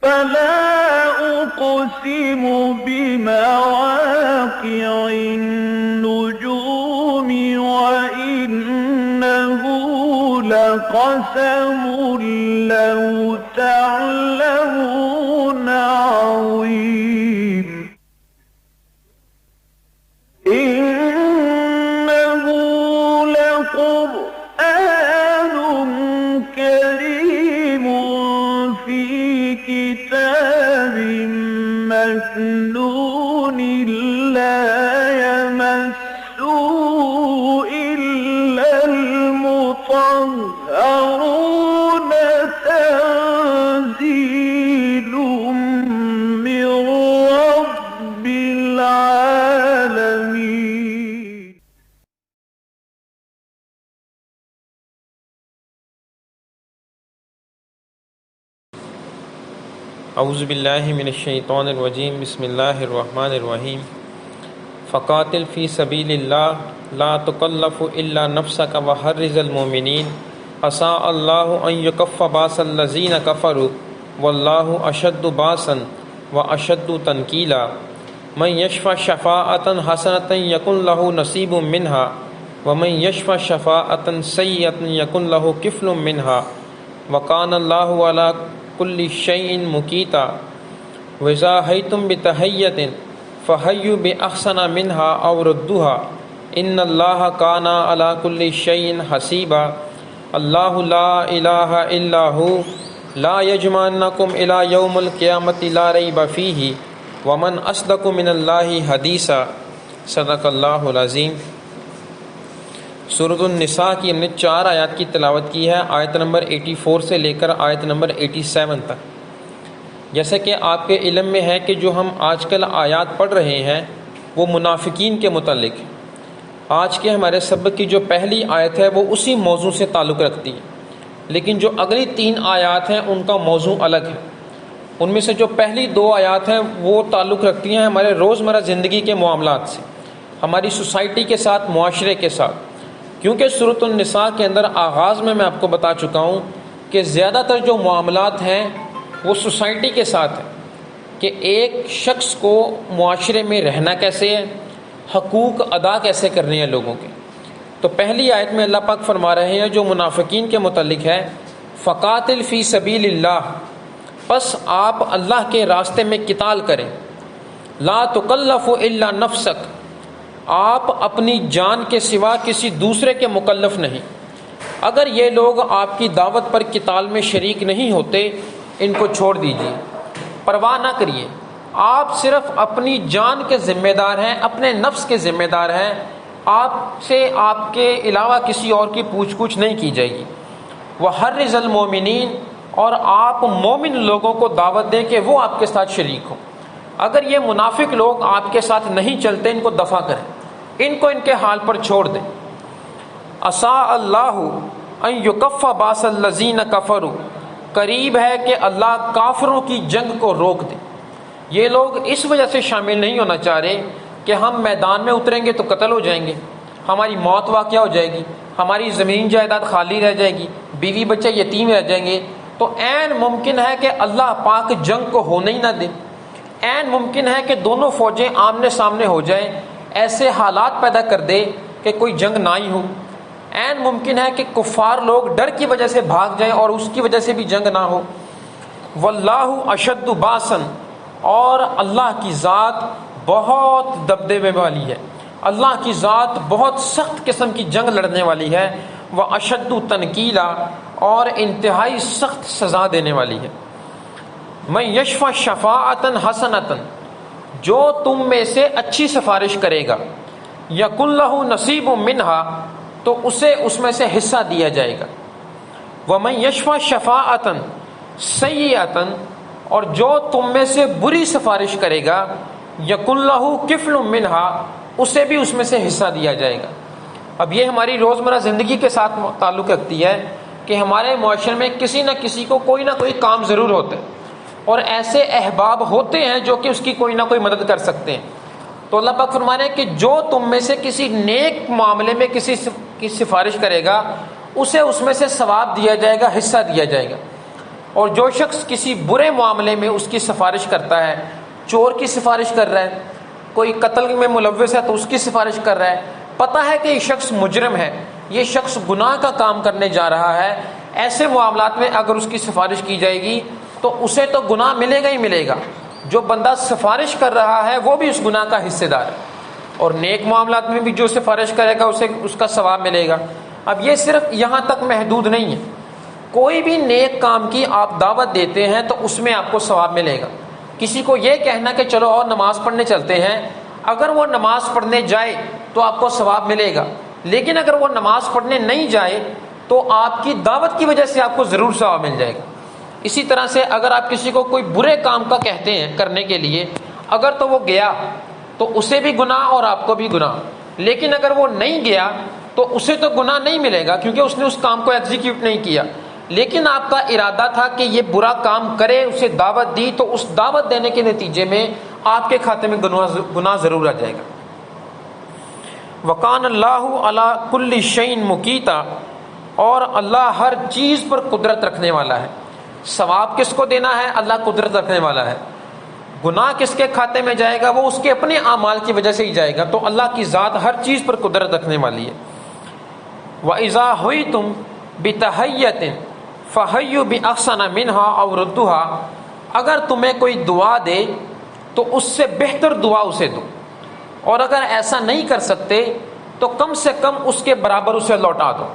فلا أقسم بمواقع النجوم وإنه لقسم لو تعلمون عظيم إنه لقرآن كريم في كتاب مكنون لا يمسه إلا المطهرون تنزيل من رب العالمين. اعوذ باللہ من الشیطان الرجیم، بسم اللہ الرحمن الرحیم۔ فقاتل فی سبیل اللہ لا تکلف الا نفسک وحرض المؤمنین عسى اللہ ان یکف باس الذین کفروا واللہ اشد باسا واشد تنکیلا من یشفع شفاعۃ حسنۃ یکن لہ نصیب منہا ومن یشفع شفاعۃ سیئۃ یکن لہ کفل منہا وکان اللہ علی کل شیء مقیتا وَإِذَا حَيْتُمْ بِتَحِيَّةٍ فَحَيُّوا بِأَحْسَنَ مِنْهَا أَوْ رُدُّوهَا إِنَّ اللَّهَ كَانَ عَلَى كُلِّ شَيْءٍ حَسِيبًا اللَّهُ لَا إِلَهَ إِلَّا هُوَ لَا يَجْمَعَنَّكُمْ إِلَى يَوْمِ الْقِيَامَةِ لَا رَيْبَ فِيهِ وَمَنْ أَصْدَقُ مِنَ اللَّهِ حَدِيثًا صدق اللہ العظیم۔ سورۃ النساء کی ہم نے 4 آیات کی تلاوت کی ہے، آیت نمبر 84 سے لے کر آیت نمبر 87 تک۔ جیسا کہ آپ کے علم میں ہے کہ جو ہم آج کل آیات پڑھ رہے ہیں وہ منافقین کے متعلق ہے۔ آج کے ہمارے سبق کی جو پہلی آیت ہے وہ اسی موضوع سے تعلق رکھتی ہے، لیکن جو اگلی 3 آیات ہیں ان کا موضوع الگ ہے۔ ان میں سے جو پہلی 2 آیات ہیں وہ تعلق رکھتی ہیں ہمارے روزمرہ زندگی کے معاملات سے، ہماری سوسائٹی کے ساتھ، معاشرے کے ساتھ، کیونکہ سورۃ النساء کے اندر آغاز میں آپ کو بتا چکا ہوں کہ زیادہ تر جو معاملات ہیں وہ سوسائٹی کے ساتھ ہے، کہ ایک شخص کو معاشرے میں رہنا کیسے ہے، حقوق ادا کیسے کرنے ہیں لوگوں کے۔ تو پہلی آیت میں اللہ پاک فرما رہے ہیں جو منافقین کے متعلق ہے، فقاتل فی سبیل اللہ، پس آپ اللہ کے راستے میں قتال کریں، لا تکلف الا نفسک، آپ اپنی جان کے سوا کسی دوسرے کے مکلف نہیں۔ اگر یہ لوگ آپ کی دعوت پر قتال میں شریک نہیں ہوتے ان کو چھوڑ دیجیے، پرواہ نہ کریے، آپ صرف اپنی جان کے ذمہ دار ہیں، اپنے نفس کے ذمہ دار ہیں، آپ سے آپ کے علاوہ کسی اور کی پوچھ گچھ نہیں کی جائے گی۔ وحرض المؤمنین، اور آپ مومن لوگوں کو دعوت دیں کہ وہ آپ کے ساتھ شریک ہوں۔ اگر یہ منافق لوگ آپ کے ساتھ نہیں چلتے ان کو دفع کریں، ان کو ان کے حال پر چھوڑ دیں۔ عسیٰ اللہ ان یکف باس الذین کفروا، قریب ہے کہ اللہ کافروں کی جنگ کو روک دے۔ یہ لوگ اس وجہ سے شامل نہیں ہونا چاہ رہے کہ ہم میدان میں اتریں گے تو قتل ہو جائیں گے، ہماری موت واقع ہو جائے گی، ہماری زمین جائیداد خالی رہ جائے گی، بیوی بچے یتیم رہ جائیں گے، تو عین ممکن ہے کہ اللہ پاک جنگ کو ہونے ہی نہ دے، عین ممکن ہے کہ دونوں فوجیں آمنے سامنے ہو جائیں، ایسے حالات پیدا کر دے کہ کوئی جنگ نہ ہی ہو۔ عین ممکن ہے کہ کفار لوگ ڈر کی وجہ سے بھاگ جائیں اور اس کی وجہ سے بھی جنگ نہ ہو۔ واللہ اشد باسن، اور اللہ کی ذات بہت دبدبے والی ہے، اللہ کی ذات بہت سخت قسم کی جنگ لڑنے والی ہے، وہ اشد تنکیلا، اور انتہائی سخت سزا دینے والی ہے۔ من یشفع شفاعۃ حسنۃ، جو تم میں سے اچھی سفارش کرے گا، یکن لہ نصیب منہا، تو اسے اس میں سے حصہ دیا جائے گا۔ ومن یشفع شفاعۃ سیئۃ، اور جو تم میں سے بری سفارش کرے گا، یکن لہ کفل منہا، اسے بھی اس میں سے حصہ دیا جائے گا۔ اب یہ ہماری روزمرہ زندگی کے ساتھ تعلق رکھتی ہے کہ ہمارے معاشرے میں کسی نہ کسی کو کوئی نہ کوئی کام ضرور ہوتا ہے، اور ایسے احباب ہوتے ہیں جو کہ اس کی کوئی نہ کوئی مدد کر سکتے ہیں۔ تو اللہ پاک فرما رہے ہیں کہ جو تم میں سے کسی نیک معاملے میں کسی کی سفارش کرے گا، اسے اس میں سے ثواب دیا جائے گا، حصہ دیا جائے گا۔ اور جو شخص کسی برے معاملے میں اس کی سفارش کرتا ہے، چور کی سفارش کر رہا ہے، کوئی قتل میں ملوث ہے تو اس کی سفارش کر رہا ہے، پتہ ہے کہ یہ شخص مجرم ہے، یہ شخص گناہ کا کام کرنے جا رہا ہے، ایسے معاملات میں اگر اس کی سفارش کی جائے گی تو اسے تو گناہ ملے گا ہی ملے گا، جو بندہ سفارش کر رہا ہے وہ بھی اس گناہ کا حصے دار ہے، اور نیک معاملات میں بھی جو سفارش کرے گا اسے اس کا ثواب ملے گا۔ اب یہ صرف یہاں تک محدود نہیں ہے، کوئی بھی نیک کام کی آپ دعوت دیتے ہیں تو اس میں آپ کو ثواب ملے گا۔ کسی کو یہ کہنا کہ چلو اور نماز پڑھنے چلتے ہیں، اگر وہ نماز پڑھنے جائے تو آپ کو ثواب ملے گا، لیکن اگر وہ نماز پڑھنے نہیں جائے تو آپ کی دعوت کی وجہ سے آپ کو ضرور ثواب مل جائے گا۔ اسی طرح سے اگر آپ کسی کو کوئی برے کام کا کہتے ہیں کرنے کے لیے، اگر تو وہ گیا تو اسے بھی گناہ اور آپ کو بھی گناہ، لیکن اگر وہ نہیں گیا تو اسے تو گناہ نہیں ملے گا کیونکہ اس نے اس کام کو ایگزیکیوٹ نہیں کیا، لیکن آپ کا ارادہ تھا کہ یہ برا کام کرے، اسے دعوت دی، تو اس دعوت دینے کے نتیجے میں آپ کے کھاتے میں گناہ ضرور آ جائے گا۔ وَقَانَ اللَّهُ عَلَىٰ كُلِّ شَيْءٍ مُقِیتًا، اور اللہ ہر چیز پر قدرت رکھنے والا ہے۔ ثواب کس کو دینا ہے؟ اللہ قدرت رکھنے والا ہے۔ گناہ کس کے کھاتے میں جائے گا؟ وہ اس کے اپنے اعمال کی وجہ سے ہی جائے گا، تو اللہ کی ذات ہر چیز پر قدرت رکھنے والی ہے۔ وَإِذَا حُيِّتُم بِتَحِيَّةٍ فَحَيُّوا بِأَحْسَنَ مِنْهَا أَوْ رُدُّوهَا، اگر تمہیں کوئی دعا دے تو اس سے بہتر دعا اسے دو، اور اگر ایسا نہیں کر سکتے تو کم سے کم اس کے برابر اسے لوٹا دو۔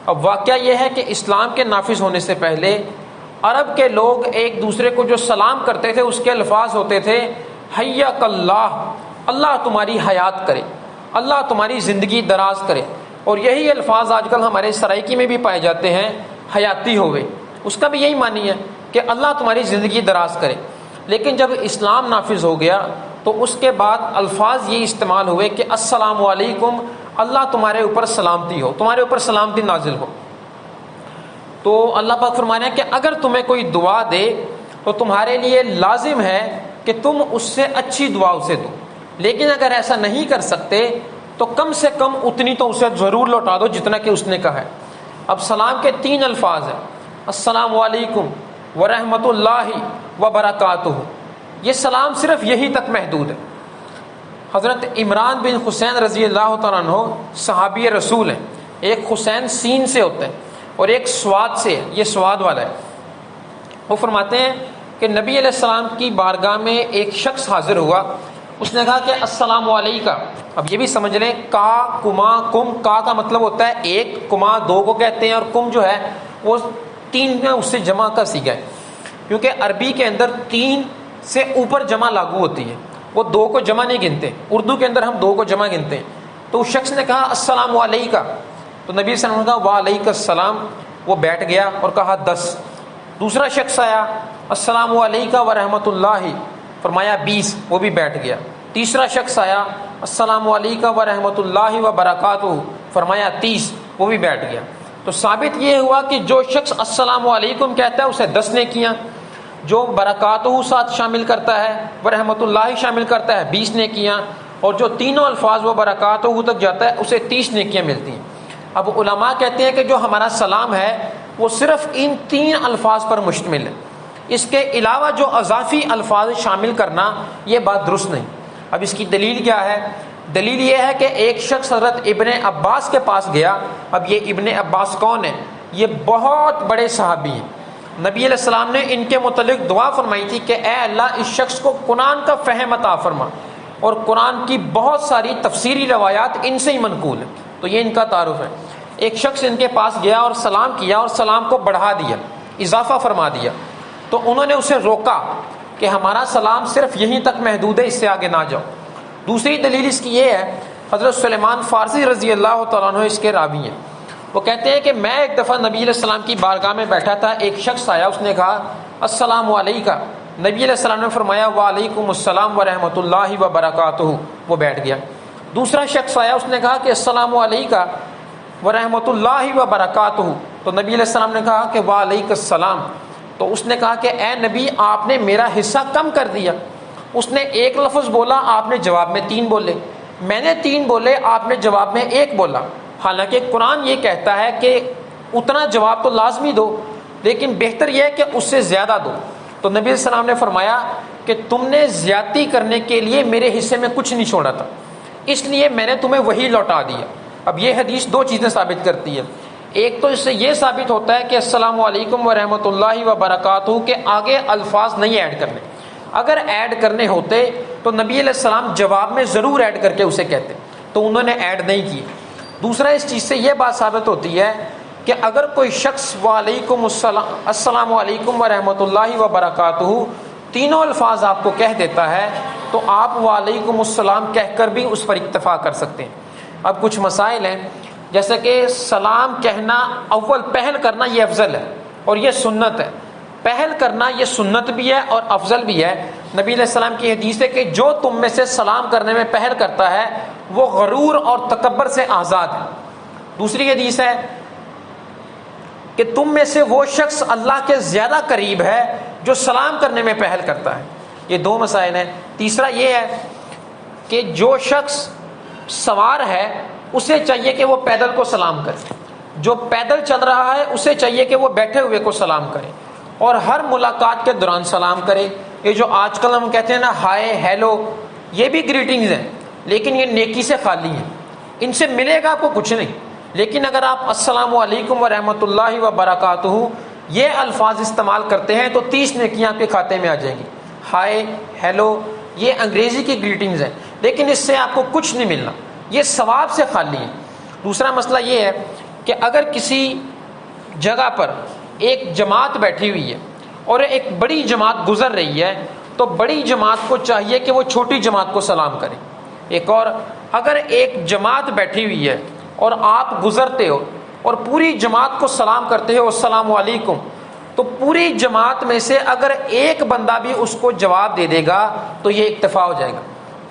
اب واقعہ یہ ہے کہ اسلام کے نافذ ہونے سے پہلے عرب کے لوگ ایک دوسرے کو جو سلام کرتے تھے اس کے الفاظ ہوتے تھے حیاک اللہ، اللہ تمہاری حیات کرے، اللہ تمہاری زندگی دراز کرے، اور یہی الفاظ آج کل ہمارے سرائکی میں بھی پائے جاتے ہیں، حیاتی ہوئے، اس کا بھی یہی معنی ہے کہ اللہ تمہاری زندگی دراز کرے۔ لیکن جب اسلام نافذ ہو گیا تو اس کے بعد الفاظ یہ استعمال ہوئے کہ السلام علیکم، اللہ تمہارے اوپر سلامتی ہو، تمہارے اوپر سلامتی نازل ہو۔ تو اللہ پاک فرمانے ہیں کہ اگر تمہیں کوئی دعا دے تو تمہارے لیے لازم ہے کہ تم اس سے اچھی دعا اسے دو، لیکن اگر ایسا نہیں کر سکتے تو کم سے کم اتنی تو اسے ضرور لوٹا دو جتنا کہ اس نے کہا ہے۔ اب سلام کے 3 الفاظ ہیں، السلام علیکم ورحمۃ اللہ وبرکاتہ، یہ سلام صرف یہی تک محدود ہے۔ حضرت عمران بن حسین رضی اللہ تعالیٰ عنہ صحابی رسول ہیں، ایک حسین سین سے ہوتے ہیں اور ایک سواد سے، یہ سواد والا ہے۔ وہ فرماتے ہیں کہ نبی علیہ السلام کی بارگاہ میں ایک شخص حاضر ہوا، اس نے کہا کہ السلام علیکم۔ اب یہ بھی سمجھ لیں، کا کما کم، کا کا مطلب ہوتا ہے ایک، کما 2 کو کہتے ہیں، اور کم جو ہے وہ 3 میں اس سے جمع کا صیغہ ہے، کیونکہ عربی کے اندر 3 سے اوپر جمع لاگو ہوتی ہے، وہ 2 کو جمع نہیں گنتے، اردو کے اندر ہم 2 کو جمع گنتے ہیں۔ تو اس شخص نے کہا السلام علیکم، تو نبی صلی اللہ علیہ وسلم نے کہا وعلیکم السلام، وہ بیٹھ گیا اور کہا 10۔ دوسرا شخص آیا السلام علیکم ورحمۃ اللہ، فرمایا 20، وہ بھی بیٹھ گیا۔ تیسرا شخص آیا السلام علیکم ورحمۃ اللہ وبرکاتہ، فرمایا 30، وہ بھی بیٹھ گیا۔ تو ثابت یہ ہوا کہ جو شخص السلام علیکم کہتا ہے اسے 10 نیکیاں، جو برکاتہ ساتھ شامل کرتا ہے، ورحمۃ اللہ شامل کرتا ہے 20 نیکیاں، اور جو تینوں الفاظ وہ برکاتہ تک جاتا ہے اسے 30 نیکیاں ملتی ہیں۔ اب علماء کہتے ہیں کہ جو ہمارا سلام ہے وہ صرف ان 3 الفاظ پر مشتمل ہے، اس کے علاوہ جو اضافی الفاظ شامل کرنا یہ بات درست نہیں۔ اب اس کی دلیل کیا ہے؟ دلیل یہ ہے کہ ایک شخص حضرت ابن عباس کے پاس گیا۔ اب یہ ابن عباس کون ہے؟ یہ بہت بڑے صحابی ہیں، نبی علیہ السلام نے ان کے متعلق دعا فرمائی تھی کہ اے اللہ اس شخص کو قرآن کا فہم عطا فرما، اور قرآن کی بہت ساری تفسیری روایات ان سے ہی منقول ہیں، تو یہ ان کا تعارف ہے۔ ایک شخص ان کے پاس گیا اور سلام کیا، اور سلام کو بڑھا دیا، اضافہ فرما دیا، تو انہوں نے اسے روکا کہ ہمارا سلام صرف یہیں تک محدود ہے، اس سے آگے نہ جاؤ۔ دوسری دلیل اس کی یہ ہے، حضرت سلیمان فارسی رضی اللہ تعالیٰ عنہ اس کے راوی ہیں، وہ کہتے ہیں کہ میں ایک دفعہ نبی علیہ السلام کی بارگاہ میں بیٹھا تھا، ایک شخص آیا، اس نے کہا السلام علیکم، نبی علیہ السلام نے فرمایا وعلیکم السلام ورحمۃ اللہ وبرکاتہ، وہ بیٹھ گیا۔ دوسرا شخص آیا، اس نے کہا کہ السلام علیکم ورحمۃ اللہ وبرکاتہ، تو نبی علیہ السلام نے کہا کہ وعلیکم السلام، تو اس نے کہا کہ اے نبی آپ نے میرا حصہ کم کر دیا، اس نے 1 لفظ بولا، آپ نے جواب میں 3 بولے، میں نے 3 بولے، آپ نے جواب میں 1 بولا، حالانکہ قرآن یہ کہتا ہے کہ اتنا جواب تو لازمی دو، لیکن بہتر یہ ہے کہ اس سے زیادہ دو۔ تو نبی علیہ السلام نے فرمایا کہ تم نے زیادتی کرنے کے لیے میرے حصے میں کچھ نہیں چھوڑا تھا، اس لیے میں نے تمہیں وہی لوٹا دیا۔ اب یہ حدیث دو چیزیں ثابت کرتی ہے۔ ایک تو اس سے یہ ثابت ہوتا ہے کہ السلام علیکم ورحمۃ اللہ وبرکاتہ کے آگے الفاظ نہیں ایڈ کرنے، اگر ایڈ کرنے ہوتے تو نبی علیہ السلام جواب میں ضرور ایڈ کر کے اسے کہتے، تو انہوں نے ایڈ نہیں کی۔ دوسرا اس چیز سے یہ بات ثابت ہوتی ہے کہ اگر کوئی شخص وعلیکم السلام، السلام علیکم ورحمۃ اللہ وبرکاتہ تینوں الفاظ آپ کو کہہ دیتا ہے تو آپ وعلیکم السلام کہہ کر بھی اس پر اکتفا کر سکتے ہیں۔ اب کچھ مسائل ہیں، جیسے کہ سلام کہنا اول پہل کرنا یہ افضل ہے اور یہ سنت ہے۔ پہل کرنا یہ سنت بھی ہے اور افضل بھی ہے۔ نبی علیہ السلام کی حدیث ہے کہ جو تم میں سے سلام کرنے میں پہل کرتا ہے وہ غرور اور تکبر سے آزاد ہے۔ دوسری حدیث ہے کہ تم میں سے وہ شخص اللہ کے زیادہ قریب ہے جو سلام کرنے میں پہل کرتا ہے۔ یہ دو مسائل ہیں۔ تیسرا یہ ہے کہ جو شخص سوار ہے اسے چاہیے کہ وہ پیدل کو سلام کرے، جو پیدل چل رہا ہے اسے چاہیے کہ وہ بیٹھے ہوئے کو سلام کرے، اور ہر ملاقات کے دوران سلام کرے۔ یہ جو آج کل ہم کہتے ہیں نا ہائے ہیلو، یہ بھی گریٹنگز ہیں لیکن یہ نیکی سے خالی ہیں، ان سے ملے گا آپ کو کچھ نہیں۔ لیکن اگر آپ السلام علیکم ورحمۃ اللہ وبرکاتہ یہ الفاظ استعمال کرتے ہیں تو 30 نیکیاں آپ کے کھاتے میں آ جائیں گی۔ ہائے ہیلو یہ انگریزی کی گریٹنگز ہیں لیکن اس سے آپ کو کچھ نہیں ملنا، یہ ثواب سے خالی ہے۔ دوسرا مسئلہ یہ ہے کہ اگر کسی جگہ پر ایک جماعت بیٹھی ہوئی ہے اور ایک بڑی جماعت گزر رہی ہے تو بڑی جماعت کو چاہیے کہ وہ چھوٹی جماعت کو سلام کرے۔ ایک اور، اگر ایک جماعت بیٹھی ہوئی ہے اور آپ گزرتے ہو اور پوری جماعت کو سلام کرتے ہو السلام علیکم، تو پوری جماعت میں سے اگر ایک بندہ بھی اس کو جواب دے دے گا تو یہ اکتفا ہو جائے گا،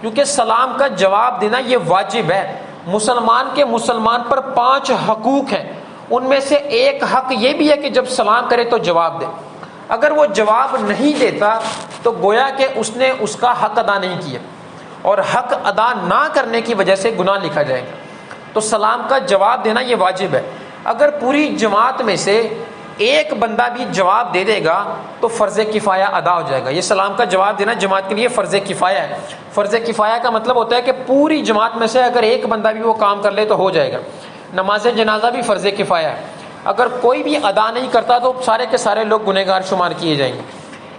کیونکہ سلام کا جواب دینا یہ واجب ہے۔ مسلمان کے مسلمان پر 5 حقوق ہیں، ان میں سے ایک حق یہ بھی ہے کہ جب سلام کرے تو جواب دے۔ اگر وہ جواب نہیں دیتا تو گویا کہ اس نے اس کا حق ادا نہیں کیا، اور حق ادا نہ کرنے کی وجہ سے گناہ لکھا جائے گا۔ تو سلام کا جواب دینا یہ واجب ہے۔ اگر پوری جماعت میں سے ایک بندہ بھی جواب دے دے گا تو فرض کفایہ ادا ہو جائے گا۔ یہ سلام کا جواب دینا جماعت کے لیے فرض کفایہ ہے۔ فرض کفایہ کا مطلب ہوتا ہے کہ پوری جماعت میں سے اگر ایک بندہ بھی وہ کام کر لے تو ہو جائے گا۔ نماز جنازہ بھی فرض کفایہ ہے، اگر کوئی بھی ادا نہیں کرتا تو سارے کے سارے لوگ گنہگار شمار کیے جائیں گے۔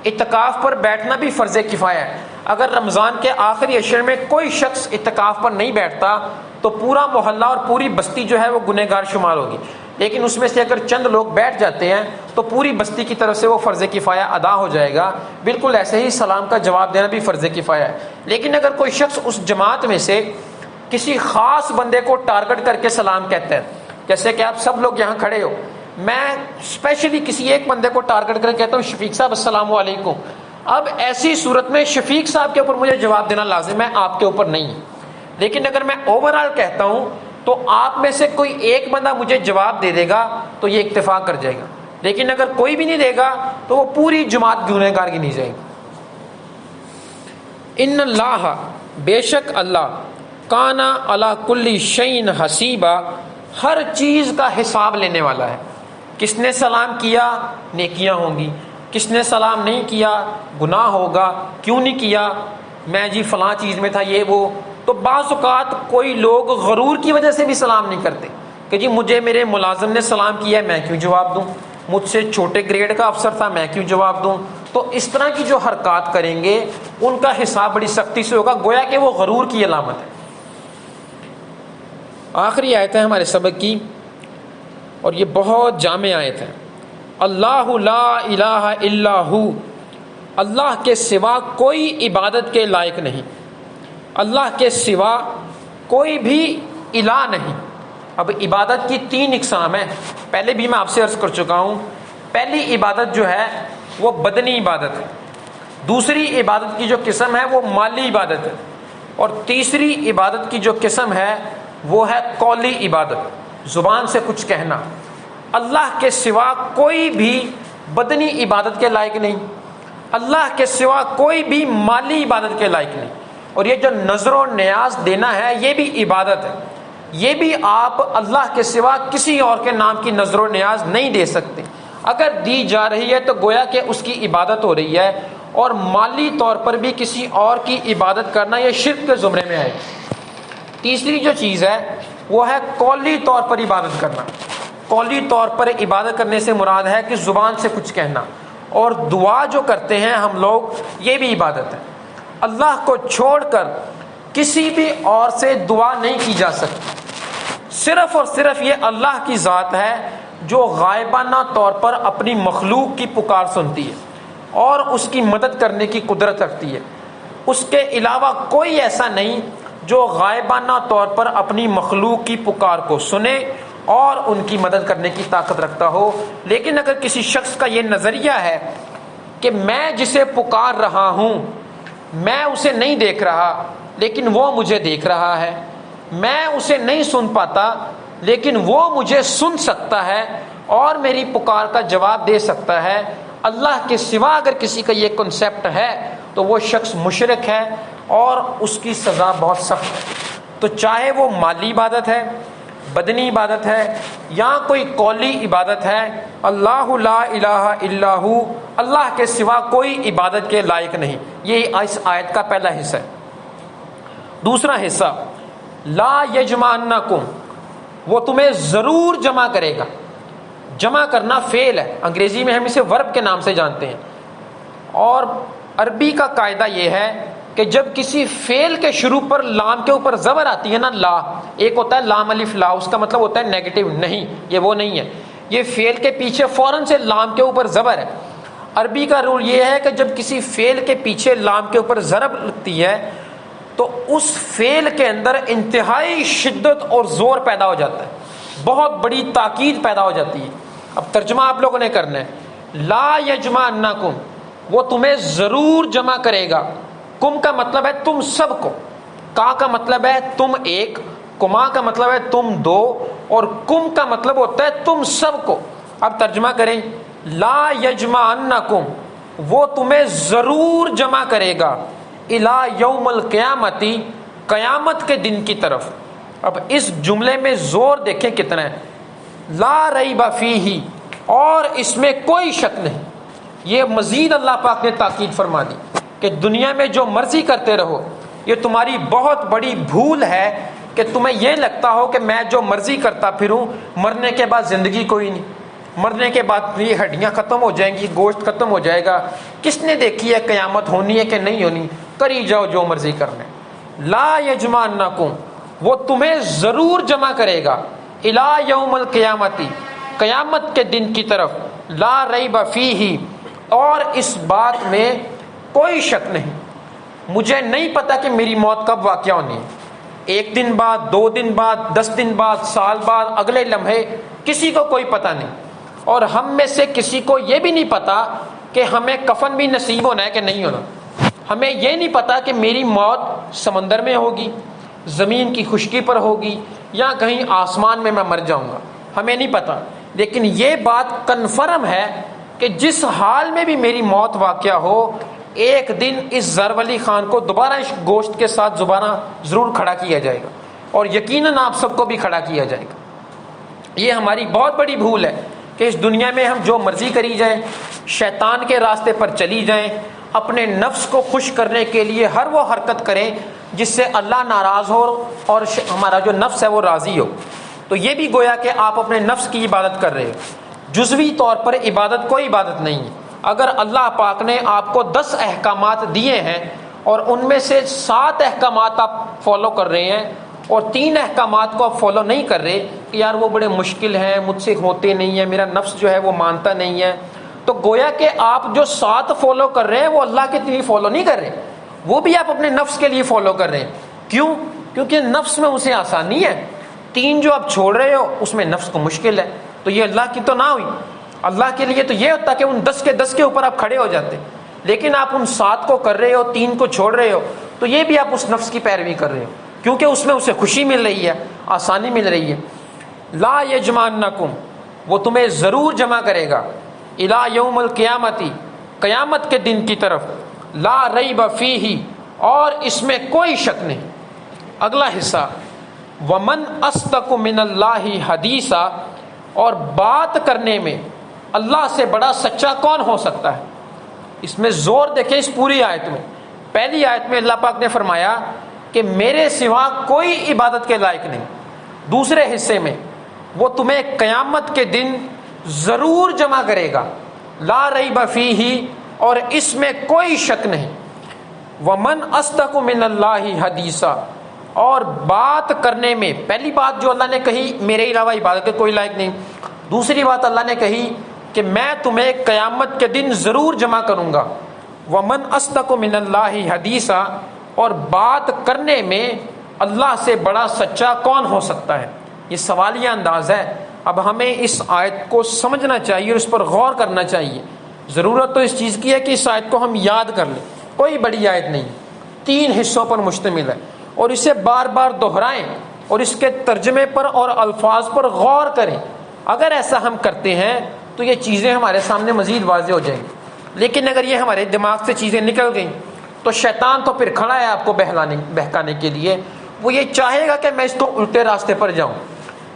اعتکاف پر بیٹھنا بھی فرض کفایہ ہے، اگر رمضان کے آخری عشر میں کوئی شخص اعتکاف پر نہیں بیٹھتا تو پورا محلہ اور پوری بستی جو ہے وہ گنہگار شمار ہوگی، لیکن اس میں سے اگر چند لوگ بیٹھ جاتے ہیں تو پوری بستی کی طرف سے وہ فرض کفایہ ادا ہو جائے گا۔ بالکل ایسے ہی سلام کا جواب دینا بھی فرض کفایہ ہے۔ لیکن اگر کوئی شخص اس جماعت میں سے کسی خاص بندے کو ٹارگٹ کر کے سلام کہتا ہے، جیسے کہ آپ سب لوگ یہاں کھڑے ہو، میں اسپیشلی کسی ایک بندے کو ٹارگٹ کر کے کہتا ہوں شفیق صاحب السلام علیکم، اب ایسی صورت میں شفیق صاحب کے اوپر مجھے جواب دینا لازم ہے، آپ کے اوپر نہیں ہے۔ لیکن اگر میں اوورآل کہتا ہوں تو آپ میں سے کوئی ایک بندہ مجھے جواب دے دے گا تو یہ اکتفا کر جائے گا، لیکن اگر کوئی بھی نہیں دے گا تو وہ پوری جماعت گنہگار گنی جائے گی۔ ان اللہ، بے شک اللہ، کانا علی کل شیء حسیبا، ہر چیز کا حساب لینے والا ہے۔ کس نے سلام کیا نیکیاں ہوں گی، کس نے سلام نہیں کیا گناہ ہوگا، کیوں نہیں کیا، میں جی فلاں چیز میں تھا یہ وہ۔ تو بعض اوقات کوئی لوگ غرور کی وجہ سے بھی سلام نہیں کرتے کہ جی مجھے میرے ملازم نے سلام کیا ہے میں کیوں جواب دوں، مجھ سے چھوٹے گریڈ کا افسر تھا میں کیوں جواب دوں۔ تو اس طرح کی جو حرکات کریں گے ان کا حساب بڑی سختی سے ہوگا، گویا کہ وہ غرور کی علامت ہے۔ آخری آیت ہے ہمارے سبق کی اور یہ بہت جامع آیت ہے۔ اللہ لا الہ الا ہو، اللہ کے سوا کوئی عبادت کے لائق نہیں، اللہ کے سوا کوئی بھی الہ نہیں۔ اب عبادت کی 3 اقسام ہیں، پہلے بھی میں آپ سے عرض کر چکا ہوں۔ پہلی عبادت جو ہے وہ بدنی عبادت ہے، دوسری عبادت کی جو قسم ہے وہ مالی عبادت ہے، اور تیسری عبادت کی جو قسم ہے وہ ہے قولی عبادت، زبان سے کچھ کہنا۔ اللہ کے سوا کوئی بھی بدنی عبادت کے لائق نہیں، اللہ کے سوا کوئی بھی مالی عبادت کے لائق نہیں، اور یہ جو نظر و نیاز دینا ہے یہ بھی عبادت ہے۔ یہ بھی آپ اللہ کے سوا کسی اور کے نام کی نظر و نیاز نہیں دے سکتے۔ اگر دی جا رہی ہے تو گویا کہ اس کی عبادت ہو رہی ہے، اور مالی طور پر بھی کسی اور کی عبادت کرنا یہ شرک کے زمرے میں آئے گی۔ تیسری جو چیز ہے وہ ہے قولی طور پر عبادت کرنا۔ قولی طور پر عبادت کرنے سے مراد ہے کہ زبان سے کچھ کہنا، اور دعا جو کرتے ہیں ہم لوگ یہ بھی عبادت ہے۔ اللہ کو چھوڑ کر کسی بھی اور سے دعا نہیں کی جا سکتی، صرف اور صرف یہ اللہ کی ذات ہے جو غائبانہ طور پر اپنی مخلوق کی پکار سنتی ہے اور اس کی مدد کرنے کی قدرت رکھتی ہے۔ اس کے علاوہ کوئی ایسا نہیں جو غائبانہ طور پر اپنی مخلوق کی پکار کو سنے اور ان کی مدد کرنے کی طاقت رکھتا ہو۔ لیکن اگر کسی شخص کا یہ نظریہ ہے کہ میں جسے پکار رہا ہوں میں اسے نہیں دیکھ رہا لیکن وہ مجھے دیکھ رہا ہے، میں اسے نہیں سن پاتا لیکن وہ مجھے سن سکتا ہے اور میری پکار کا جواب دے سکتا ہے، اللہ کے سوا اگر کسی کا یہ کنسیپٹ ہے تو وہ شخص مشرک ہے اور اس کی سزا بہت سخت ہے۔ تو چاہے وہ مالی عبادت ہے، بدنی عبادت ہے، یا کوئی قولی عبادت ہے، اللہ لا الہ الا ہو، اللہ کے سوا کوئی عبادت کے لائق نہیں۔ یہ اس آیت کا پہلا حصہ ہے۔ دوسرا حصہ، لا یجمعنکم، وہ تمہیں ضرور جمع کرے گا۔ جمع کرنا فعل ہے، انگریزی میں ہم اسے ورب کے نام سے جانتے ہیں، اور عربی کا قاعدہ یہ ہے کہ جب کسی فعل کے شروع پر لام کے اوپر زبر آتی ہے نا، لا، ایک ہوتا ہے لام الف لا، اس کا مطلب ہوتا ہے نیگیٹو، نہیں، یہ وہ نہیں ہے، یہ فعل کے پیچھے فوراً سے لام کے اوپر زبر ہے۔ عربی کا رول یہ ہے کہ جب کسی فعل کے پیچھے لام کے اوپر ضرب لگتی ہے تو اس فعل کے اندر انتہائی شدت اور زور پیدا ہو جاتا ہے، بہت بڑی تاکید پیدا ہو جاتی ہے۔ اب ترجمہ آپ لوگوں نے کرنا ہے، لا یجمعنکم، وہ تمہیں ضرور جمع کرے گا۔ کم کا مطلب ہے تم سب کو، کا مطلب ہے تم ایک، کما کا مطلب ہے تم دو، اور کم کا مطلب ہوتا ہے تم سب کو۔ اب ترجمہ کریں، لا یجمعنکم، وہ تمہیں ضرور جمع کرے گا، الی یوم القیامتی، قیامت کے دن کی طرف۔ اب اس جملے میں زور دیکھیں کتنا ہے، لا ریب فیہ، اور اس میں کوئی شک نہیں۔ یہ مزید اللہ پاک نے تاکید فرما دی کہ دنیا میں جو مرضی کرتے رہو، یہ تمہاری بہت بڑی بھول ہے کہ تمہیں یہ لگتا ہو کہ میں جو مرضی کرتا پھروں، مرنے کے بعد زندگی کوئی نہیں، مرنے کے بعد یہ ہڈیاں ختم ہو جائیں گی، گوشت ختم ہو جائے گا، کس نے دیکھی ہے قیامت ہونی ہے کہ نہیں ہونی، کری جاؤ جو مرضی کرنا ہے۔ لا یجمعنکم، وہ تمہیں ضرور جمع کرے گا، الی یوم القیامتی، قیامت کے دن کی طرف، لا ریب فیہ، اور اس بات میں کوئی شک نہیں، مجھے نہیں پتا کہ میری موت کب واقع ہونی ہے، ایک دن بعد، 2 دن بعد، 10 دن بعد، سال بعد، اگلے لمحے، کسی کو کوئی پتہ نہیں۔ اور ہم میں سے کسی کو یہ بھی نہیں پتا کہ ہمیں کفن بھی نصیب ہونا ہے کہ نہیں ہونا، ہمیں یہ نہیں پتا کہ میری موت سمندر میں ہوگی، زمین کی خشکی پر ہوگی، یا کہیں آسمان میں مر جاؤں گا، ہمیں نہیں پتا۔ لیکن یہ بات کنفرم ہے کہ جس حال میں بھی میری موت واقع ہو، ایک دن اس ظرف علی خان کو دوبارہ اس گوشت کے ساتھ دوبارہ ضرور کھڑا کیا جائے گا، اور یقیناً آپ سب کو بھی کھڑا کیا جائے گا۔ یہ ہماری بہت بڑی بھول ہے کہ اس دنیا میں ہم جو مرضی کری جائیں، شیطان کے راستے پر چلی جائیں، اپنے نفس کو خوش کرنے کے لیے ہر وہ حرکت کریں جس سے اللہ ناراض ہو اور ہمارا جو نفس ہے وہ راضی ہو۔ تو یہ بھی گویا کہ آپ اپنے نفس کی عبادت کر رہے ہو۔ جزوی طور پر عبادت کوئی عبادت نہیں ہے۔ اگر اللہ پاک نے آپ کو 10 احکامات دیے ہیں اور ان میں سے 7 احکامات آپ فالو کر رہے ہیں اور 3 احکامات کو آپ فالو نہیں کر رہے کہ یار وہ بڑے مشکل ہیں، مجھ سے ہوتے نہیں ہیں، میرا نفس جو ہے وہ مانتا نہیں ہے، تو گویا کہ آپ جو 7 فالو کر رہے ہیں وہ اللہ کے لیے فالو نہیں کر رہے، وہ بھی آپ اپنے نفس کے لیے فالو کر رہے ہیں۔ کیوں؟ کیونکہ نفس میں اسے آسانی ہے۔ 3 جو آپ چھوڑ رہے ہو اس میں نفس کو مشکل ہے، تو یہ اللہ کی تو نہ ہوئی۔ اللہ کے لیے تو یہ ہوتا کہ ان 10 کے 10 کے اوپر آپ کھڑے ہو جاتے، لیکن آپ ان 7 کو کر رہے ہو، 3 کو چھوڑ رہے ہو، تو یہ بھی آپ اس نفس کی پیروی کر رہے ہو، کیونکہ اس میں اسے خوشی مل رہی ہے، آسانی مل رہی ہے۔ لا یجمعنکم، وہ تمہیں ضرور جمع کرے گا، الی یوم القیامتی، قیامت کے دن کی طرف، لا ریب فیہ، اور اس میں کوئی شک نہیں۔ اگلا حصہ، ومن اصدق من اللہ حدیثا، اور بات کرنے میں اللہ سے بڑا سچا کون ہو سکتا ہے؟ اس میں زور دیکھیں اس پوری آیت میں. پہلی آیت میں اللہ پاک نے فرمایا کہ میرے سوا کوئی عبادت کے لائق نہیں. دوسرے حصے میں وہ تمہیں قیامت کے دن ضرور جمع کرے گا، لا ریب فیہ، اور اس میں کوئی شک نہیں. ومن اصدق من اللہ حدیثا، اور بات کرنے میں پہلی بات جو اللہ نے کہی میرے علاوہ عبادت کے کوئی لائق نہیں. دوسری بات اللہ نے کہی کہ میں تمہیں قیامت کے دن ضرور جمع کروں گا. ومن اصدق من اللہ حدیثا، اور بات کرنے میں اللہ سے بڑا سچا کون ہو سکتا ہے؟ یہ سوالیہ انداز ہے. اب ہمیں اس آیت کو سمجھنا چاہیے اور اس پر غور کرنا چاہیے. ضرورت تو اس چیز کی ہے کہ اس آیت کو ہم یاد کر لیں. کوئی بڑی آیت نہیں، 3 حصوں پر مشتمل ہے، اور اسے بار بار دہرائیں اور اس کے ترجمے پر اور الفاظ پر غور کریں. اگر ایسا ہم کرتے ہیں تو یہ چیزیں ہمارے سامنے مزید واضح ہو جائیں گی. لیکن اگر یہ ہمارے دماغ سے چیزیں نکل گئیں تو شیطان تو پھر کھڑا ہے آپ کو بہکانے کے لیے. وہ یہ چاہے گا کہ میں اس کو الٹے راستے پر جاؤں.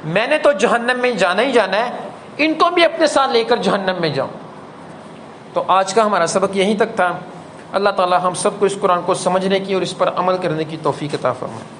میں نے تو جہنم میں جانا ہی جانا ہے، ان کو بھی اپنے ساتھ لے کر جہنم میں جاؤں. تو آج کا ہمارا سبق یہیں تک تھا. اللہ تعالی ہم سب کو اس قرآن کو سمجھنے کی اور اس پر عمل کرنے کی توفیق عطا فرمائے.